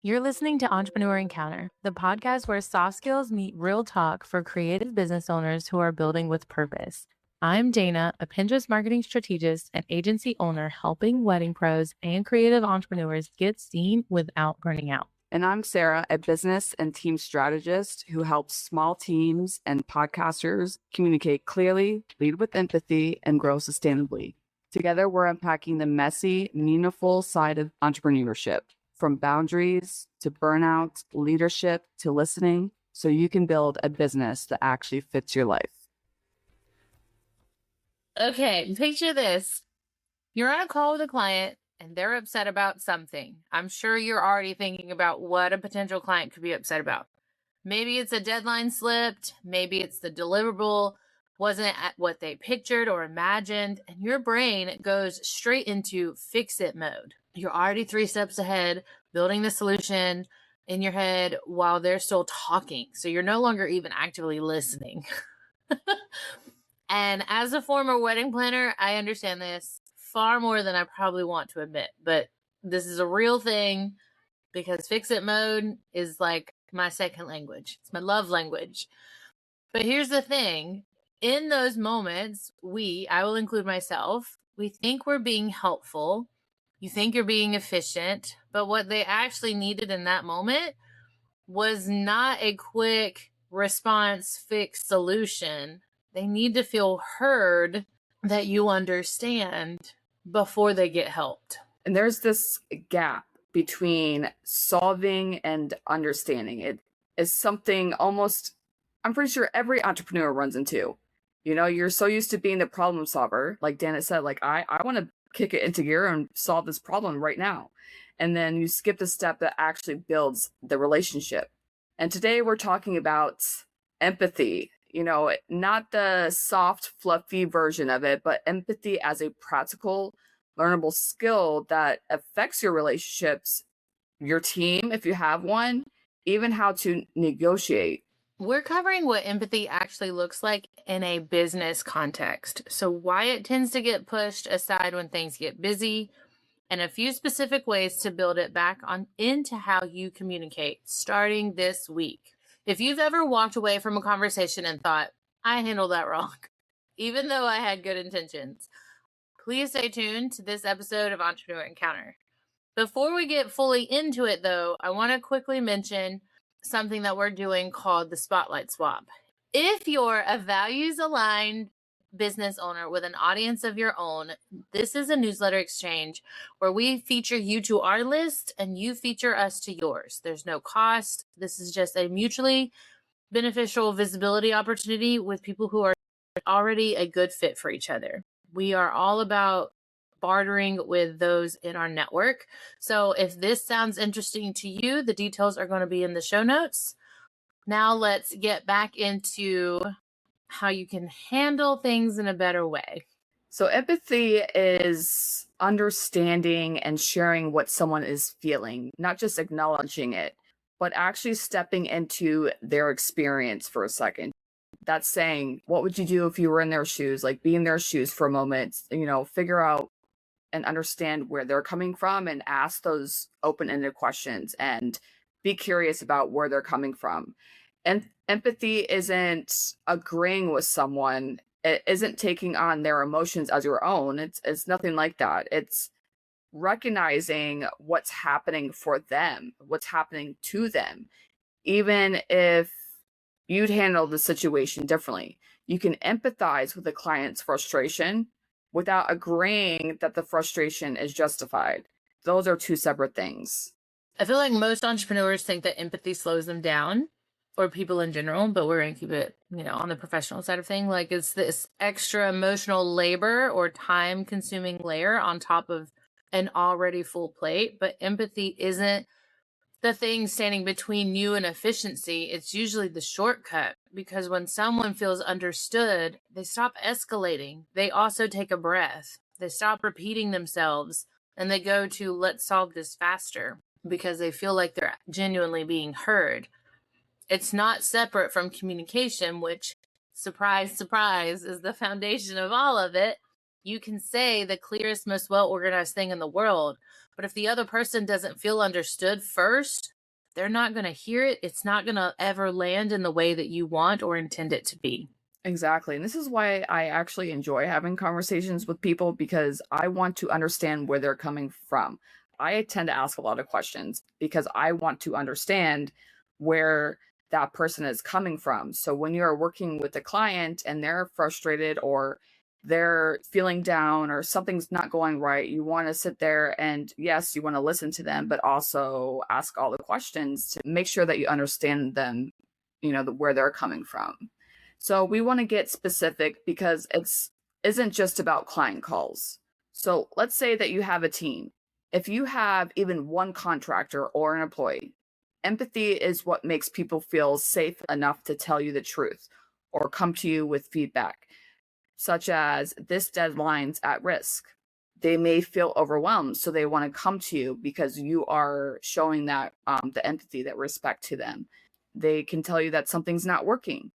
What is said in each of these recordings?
You're listening to Entrepreneur Encounter, the podcast where soft skills meet real talk for creative business owners who are building with purpose. I'm Dana, a Pinterest marketing strategist and agency owner helping wedding pros and creative entrepreneurs get seen without burning out. And I'm Sarah, a business and team strategist who helps small teams and podcasters communicate clearly, lead with empathy, and grow sustainably. Together, we're unpacking the messy, meaningful side of entrepreneurship, from boundaries to burnout, leadership to listening, so you can build a business that actually fits your life. Okay, picture this. You're on a call with a client and they're upset about something. I'm sure you're already thinking about what a potential client could be upset about. Maybe it's a deadline slipped, maybe it's the deliverable wasn't at what they pictured or imagined, and your brain goes straight into fix-it mode. You're already 3 steps ahead, building the solution in your head while they're still talking. So you're no longer even actively listening. And as a former wedding planner, I understand this far more than I probably want to admit, but this is a real thing because fix-it mode is like my second language. It's my love language. But here's the thing. In those moments, I will include myself, we think we're being helpful. You think you're being efficient, but what they actually needed in that moment was not a quick response fix solution. They need to feel heard, that you understand before they get helped. And there's this gap between solving and understanding. It is something almost, I'm pretty sure every entrepreneur runs into. You know, you're so used to being the problem solver. Like Dana said, like, I want to kick it into gear and solve this problem right now. And then you skip the step that actually builds the relationship. And today we're talking about empathy, you know, not the soft, fluffy version of it, but empathy as a practical, learnable skill that affects your relationships, your team, if you have one, even how to negotiate. We're covering what empathy actually looks like in a business context. So why it tends to get pushed aside when things get busy, and a few specific ways to build it back on into how you communicate starting this week. If you've ever walked away from a conversation and thought, I handled that wrong, even though I had good intentions, please stay tuned to this episode of Entrepreneur Encounter. Before we get fully into it, though, I want to quickly mention something that we're doing called the Spotlight Swap. If you're a values-aligned business owner with an audience of your own, this is a newsletter exchange where we feature you to our list and you feature us to yours. There's no cost. This is just a mutually beneficial visibility opportunity with people who are already a good fit for each other. We are all about bartering with those in our network. So if this sounds interesting to you, the details are going to be in the show notes. Now let's get back into how you can handle things in a better way. So empathy is understanding and sharing what someone is feeling, not just acknowledging it, but actually stepping into their experience for a second. That's saying, what would you do if you were in their shoes? Like, be in their shoes for a moment, you know, figure out and understand where they're coming from and ask those open-ended questions and be curious about where they're coming from. And empathy isn't agreeing with someone. It isn't taking on their emotions as your own. It's nothing like that. It's recognizing what's happening for them, what's happening to them. Even if you'd handle the situation differently, you can empathize with the client's frustration without agreeing that the frustration is justified. Those are two separate things. I feel like most entrepreneurs think that empathy slows them down, or people in general, but we're going to keep it, on the professional side of things. Like, it's this extra emotional labor or time consuming layer on top of an already full plate. But empathy isn't the thing standing between you and efficiency. It's usually the shortcut, because when someone feels understood, they stop escalating. They also take a breath. They stop repeating themselves and they go to, let's solve this faster, because they feel like they're genuinely being heard. It's not separate from communication, which, surprise, surprise, is the foundation of all of it. You can say the clearest, most well-organized thing in the world, but if the other person doesn't feel understood first, they're not going to hear it. It's not going to ever land in the way that you want or intend it to be. Exactly. And this is why I actually enjoy having conversations with people, because I want to understand where they're coming from. I tend to ask a lot of questions because I want to understand where that person is coming from. So when you're working with a client and they're frustrated or they're feeling down or something's not going right, you want to sit there and, yes, you want to listen to them, but also ask all the questions to make sure that you understand them, where they're coming from. So we want to get specific because isn't just about client calls. So let's say that you have a team. If you have even one contractor or an employee, empathy is what makes people feel safe enough to tell you the truth or come to you with feedback, such as this deadline's at risk. They may feel overwhelmed, so they want to come to you because you are showing that the empathy, that respect to them. They can tell you that something's not working.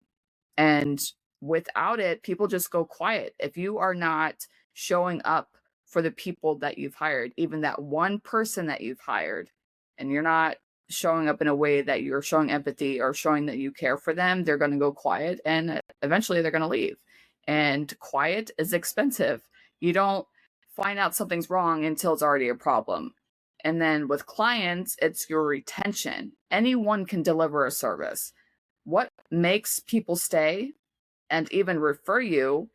And without it, people just go quiet. If you are not showing up for the people that you've hired, even that one person that you've hired, and you're not showing up in a way that you're showing empathy or showing that you care for them, they're going to go quiet and eventually they're going to leave. And quiet is expensive. You don't find out something's wrong until it's already a problem. And then with clients, it's your retention. Anyone can deliver a service. What makes people stay and even refer you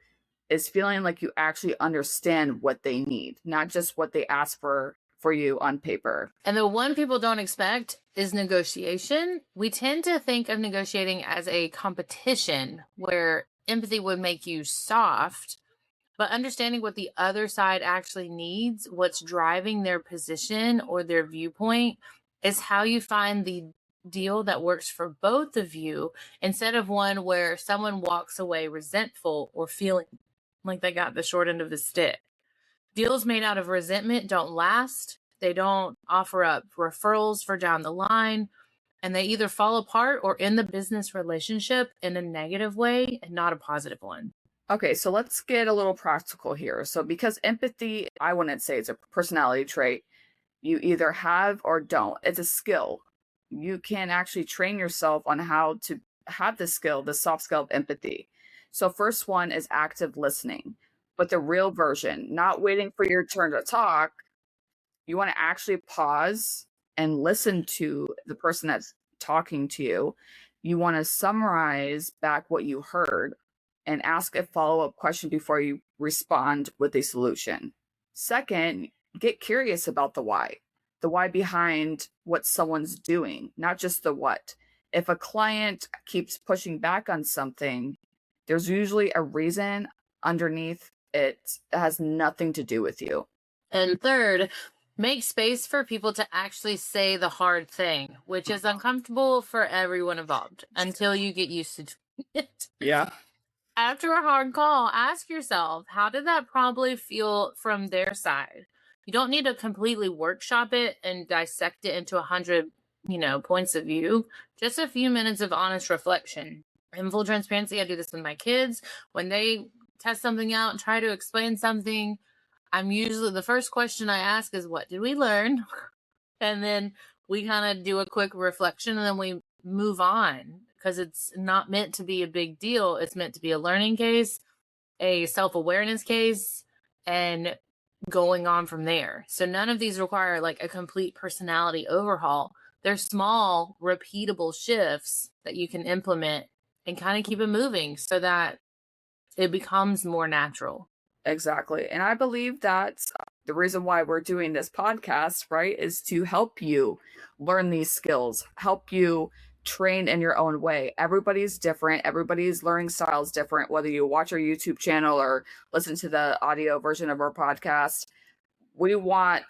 is feeling like you actually understand what they need, not just what they ask for you on paper. And the one people don't expect is negotiation. We tend to think of negotiating as a competition where empathy would make you soft, but understanding what the other side actually needs, what's driving their position or their viewpoint, is how you find the deal that works for both of you, instead of one where someone walks away resentful or feeling like they got the short end of the stick. Deals made out of resentment don't last. They don't offer up referrals for down the line, and they either fall apart or end the business relationship in a negative way and not a positive one. Okay, so let's get a little practical here. So because empathy, I wouldn't say it's a personality trait. You either have or don't. It's a skill. You can actually train yourself on how to have the skill, the soft skill of empathy. So first one is active listening, but the real version, not waiting for your turn to talk. You want to actually pause and listen to the person that's talking to you. You want to summarize back what you heard and ask a follow-up question before you respond with a solution. Second, get curious about the why behind what someone's doing, not just the what. If a client keeps pushing back on something, there's usually a reason underneath it. It has nothing to do with you. And third, make space for people to actually say the hard thing, which is uncomfortable for everyone involved until you get used to doing it. Yeah. After a hard call, ask yourself, how did that probably feel from their side? You don't need to completely workshop it and dissect it into 100, points of view. Just a few minutes of honest reflection. In full transparency, I do this with my kids. When they test something out and try to explain something, I'm usually, the first question I ask is, what did we learn? And then we kind of do a quick reflection and then we move on, because it's not meant to be a big deal. It's meant to be a learning case, a self-awareness case, and going on from there. So none of these require like a complete personality overhaul. They're small, repeatable shifts that you can implement and kind of keep it moving so that it becomes more natural. Exactly. And I believe that's the reason why we're doing this podcast, right, is to help you learn these skills, help you train in your own way. Everybody's different. Everybody's learning styles different, whether you watch our YouTube channel or listen to the audio version of our podcast. We want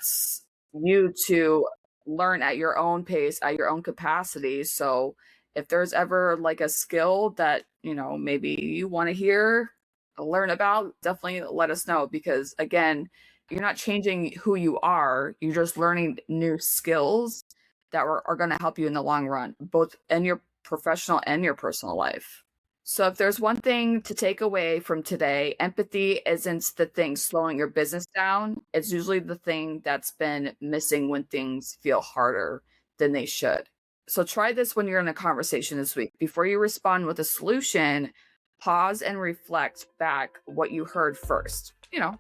you to learn at your own pace, at your own capacity. So if there's ever like a skill that, maybe you want to hear, learn about, definitely let us know, because again, you're not changing who you are. You're just learning new skills that are going to help you in the long run, both in your professional and your personal life. So if there's one thing to take away from today, empathy isn't the thing slowing your business down. It's usually the thing that's been missing when things feel harder than they should. So try this when you're in a conversation this week. Before you respond with a solution, pause and reflect back what you heard first.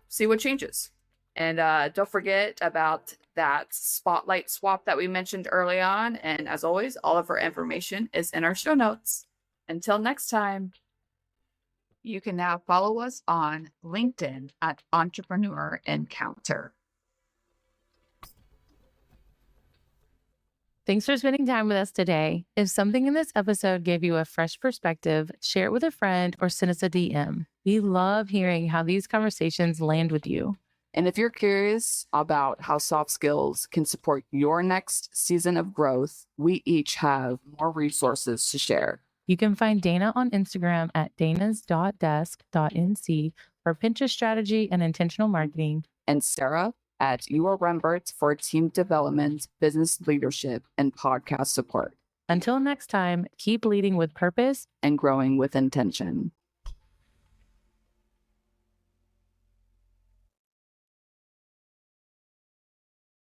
See what changes. And don't forget about that spotlight swap that we mentioned early on. And as always, all of our information is in our show notes. Until next time. You can now follow us on LinkedIn at Entrepreneur Encounter. Thanks for spending time with us today. If something in this episode gave you a fresh perspective, share it with a friend or send us a DM. We love hearing how these conversations land with you. And if you're curious about how soft skills can support your next season of growth, we each have more resources to share. You can find Dana on Instagram at danas.desk.nc for Pinterest strategy and intentional marketing. And Sarah at UR Rembert for team development, business leadership, and podcast support. Until next time, keep leading with purpose and growing with intention.